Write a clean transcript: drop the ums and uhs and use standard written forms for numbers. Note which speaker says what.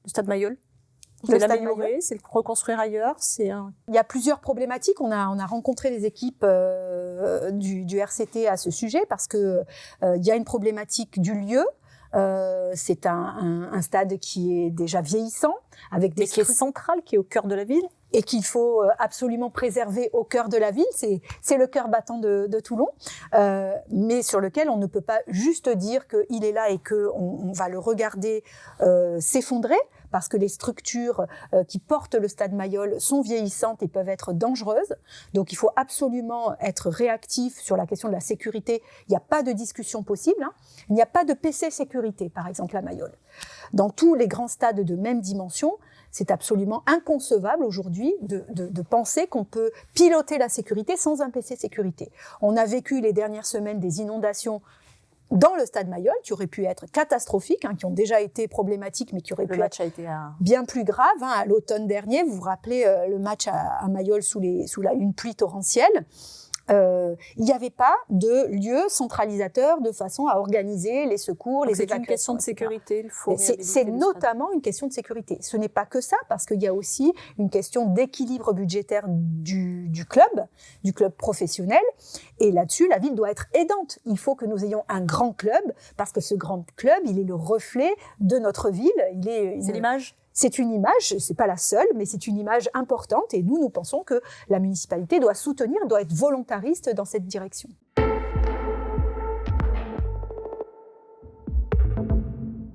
Speaker 1: Le stade Mayol.
Speaker 2: Le
Speaker 1: C'est
Speaker 2: stade
Speaker 1: l'améliorer,
Speaker 2: Mayol.
Speaker 1: c'est le reconstruire ailleurs. Il
Speaker 2: y a plusieurs problématiques. On a rencontré les équipes du RCT à ce sujet parce que il y a une problématique du lieu. C'est un stade qui est déjà vieillissant, avec des
Speaker 1: qui est central, qui est au cœur de la ville.
Speaker 2: Et qu'il faut absolument préserver au cœur de la ville. C'est le cœur battant de Toulon, mais sur lequel on ne peut pas juste dire qu'il est là et qu'on va le regarder s'effondrer, parce que les structures qui portent le stade Mayol sont vieillissantes et peuvent être dangereuses. Donc il faut absolument être réactif sur la question de la sécurité. Il n'y a pas de discussion possible. Il n'y a pas de PC sécurité, par exemple, à Mayol. Dans tous les grands stades de même dimension, c'est absolument inconcevable aujourd'hui de penser qu'on peut piloter la sécurité sans un PC sécurité. On a vécu les dernières semaines des inondations dans le stade Mayol, qui auraient pu être catastrophiques, qui ont déjà été problématiques, mais qui auraient pu être bien plus graves. À l'automne dernier, vous vous rappelez le match à Mayol sous une pluie torrentielle. Il n'y avait pas de lieu centralisateur de façon à organiser les secours, les évacuations.
Speaker 1: C'est une question de sécurité, il faut
Speaker 2: c'est notamment une question de sécurité. Ce n'est pas que ça, parce qu'il y a aussi une question d'équilibre budgétaire du club professionnel. Et là-dessus, la ville doit être aidante. Il faut que nous ayons un grand club, parce que ce grand club, il est le reflet de notre ville.
Speaker 1: C'est l'image.
Speaker 2: C'est une image, c'est pas la seule, mais c'est une image importante et nous pensons que la municipalité doit soutenir, doit être volontariste dans cette direction.